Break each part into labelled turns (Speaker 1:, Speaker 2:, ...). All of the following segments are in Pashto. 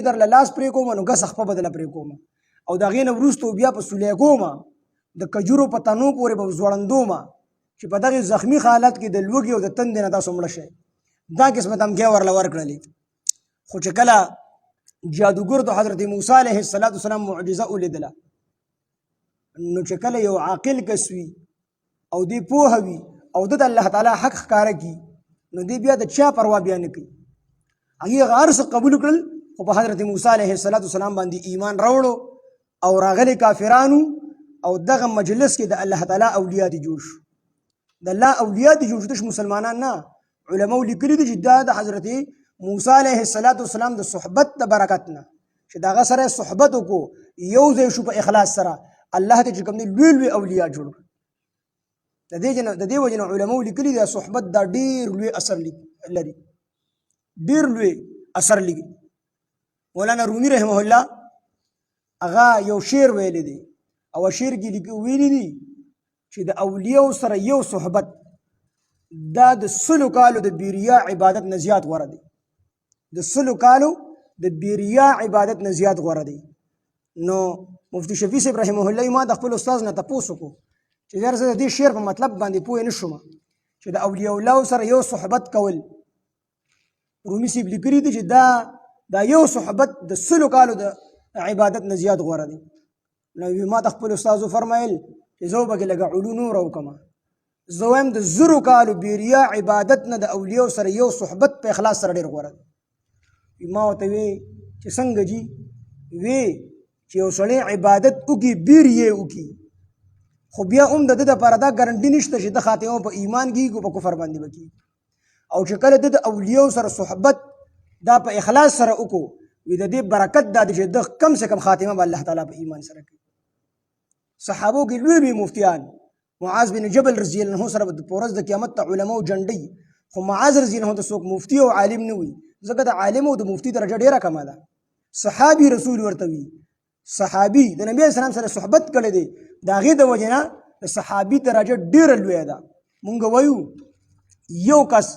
Speaker 1: درله لاس پرې کوم نو ګس خپه به درله پرې کوم او د هغې نه وروسته بیا په سولیګوم د کجورو په تنو پورې به ځوړندوم چې په دغې زخمي حالت کې د لوږې او د تندې نه تاسو مړه شئ. دا قسمه دمکې ورله ورکړلې. خو چې کله جادوګر د حضرت موسی علیه السلام معجزه ولیدله نو چې کله یو عاقل کس وي او دی پوهه وي او د الله تعالی حق ښکاره کړي نو دی بیا د چا پروا بیا نه کوي. هغې هغه هر څه قبول کړل خو په حضرت موسی علیه السلام باندې ایمان راوړو او راغلي کافرانو او دغه مجلس کې د الله تعالی اولیاء دي جوړ شو. د الله اولیاء دي جوړ شو، مسلمانان نه. علماء لیکلي دي چې دا د حضرت موسی علیه السلام د صحبت د برکت نه چې د هغه سره صحبت وکړو یو ځای شو په اخلاص سره الله ته چې کوم دي لوی لوی اولیاء جوړ کړل. د دې وجې نه علماء لیکلي دي صحبت دا ډېر لوی اثر لري، ډېر لوی اثر لري. مولانا رومي رحمه الله هغه یو شعر ویلی دی او شعر کې ویلي دي چې د اولیاء سره یو صحبت دا د 100 کالو د بیریا عبادت نه زیات غوره دی. د 100 کالو د بیریا عبادت نه زیات غوره دی. نو مفتی شفیع صاحب رحمه الله ما د خپل استاد نه تپوس وکړو چې یار زه د دې شعر په مطلب باندې پوه نه شوم چې د اولیاء الله سره یو صحبت کول. رومي صاحب لیکلي دي چې دا یو صحبت د 100 کالو د عبادت نه زیات غوره دی. نو ما د خپل استاد فرمایل چې زه به لږ علو نور وکم، زه وایم د 0 کالو بیریا عبادت نه د اولیاء سره یو صحبت په اخلاص سره ډېر غوره دی. ما ورته وی چې څنګه جي وی چې یو سړی عبادت وکړي بیر یې وکړي خو بیا هم د ده دپاره دا ګارنټي نشته چې د خاتمه په ایمان کېږي په کفر باندې به کېږي. او چې کله د اولیاء سره صحبت دا په اخلاص سره وکړو وي د دې برکت دا دی چې د کم سے کم خاتمه به الله تعالی په ایمان سره کوي. صحابو کې لوی لوی مفتیان معاذ بن جبل رضی الله عنه سره په ورځ د قیامت ته علماو جنډي خو معاذ رضی الله عنه ته څوک مفتی او عالم نه وي ځکه د عالم او د مفتی درجه ډېره کمه ده. صحابي رسول ورته وي، صحابي د نبی اسلام سره صحبت کړی دی د هغې د وجې نه د صحابي درجه ډېره لویه ده. مونږ وایو یو کس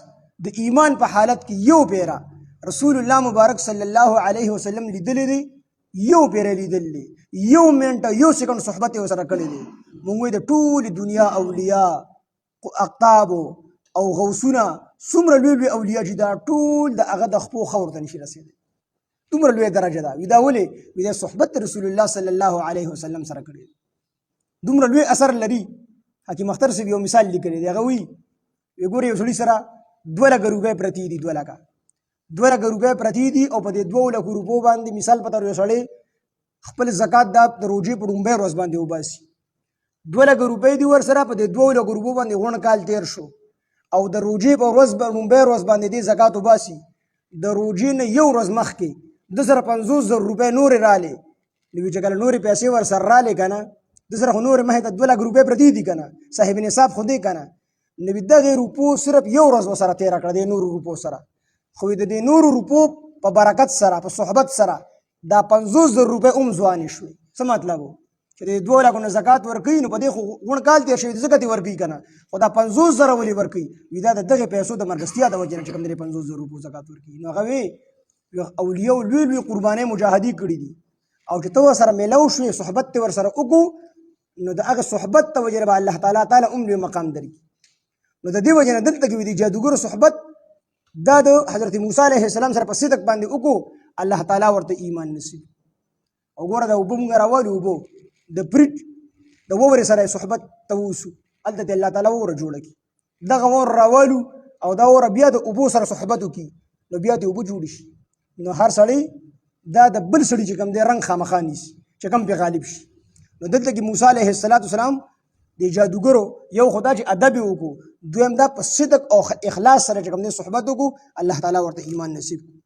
Speaker 1: د ایمان په حالت کې یو پیره رسول الله مبارک صلی الله علیه وسلم لیدلی دی، یو پیره لیدلی دی، یو منټه یو سیکنډ صحبت یې ورسره کړی دی. مونږ وایو د ټولې دنیا اولیاء اقطابو او غوثونه څومره لوی لوی اولیاء چې دا ټول د هغه د خپو خور ته نشي رسېدلی، دومره لویه درجه ده. وي دا ولې وي دا صحبت رسول الله صلی الله علیه وسلم سره کړی دی، دومره لوی اثر لري. حکیم اختر صاحب یو مثال لیکلی دی، هغه وایي ګورې یو سړي سره 2 لکه روپۍ پرتې دي، 2 لکه روپۍ پرتې دي او په دې 2 لکو روپو باندې مثال په طور یو سړی خپل زکات دا د روژې په لومبۍ ورځ باندې وباسي. 2 لکه روپۍ دي ورسره په دې 2 لکو روپو باندې غونډ کال تېر شو او د روژې په ورځ لومبۍ ورځ باندې دې زکات وباسي. د روژې نه یو ورځ مخکې د سره 50,000 روپۍ نورې رالې نو چې کله نورې پیسې ورسره رالې که نه د سره خو نورې مخې ته 2 لکه روپۍ پرتې دي که نه صاحب نصاب خو دی که نه نو دغې روپو صرف یو ورځ ورسره تېره کړه د نورو روپو سره. خو د دې نورو روپو په برکت سره په صحبت سره دا 50,000 روپۍ هم ځوانې شوې. څه مطلب و چې د 2 لکو نه زکات ورکوي نو په دې خو غونډ کال تېر شوي زکات یې ورکوي که نه خو دا 50,000 ولې ورکوي وي دا د دغې پیسو د مرګستیا د وجې نه چې کوم د 50,000 روپو زکات ورکوي. نو هغه وی اولیاء لوی لوی قربانۍ مجاهدي کړي دي او چې ته ورسره میلاو شوې صحبت ته ورسره وکړو نو د هغه صحبت ته وجې به الله تعالی هم لوی مقام درکړي. نو د دې وجې نه دلته کې د جادوګرو صحبت دا د حضرت موسی علیه السلام سره په صدق باندې وکړو الله تعالی ورته ایمان نصیب. او ګوره دا اوبه مونږ راوالو اوبه د برج د وورې سره صحبت ته ووسو هلته د الله تعالی وره جوړه کړي دغه ور راوالو او دا وره بیا د اوبو سره صحبت وکړي نو بیا د اوبه جوړې شي. نو هر سړی دا د بل سړي چې کوم دی رنګ خامخا نیسي چې کوم پې غالب شي. نو دلته کې موسی علیه السلام د جادوګرو یو خدا چې ادب یې وکړو، دویم دا په صدق او اخلاص سره چې کوم دی صحبت وکړو الله تعالی ورته ایمان نصیب کړو.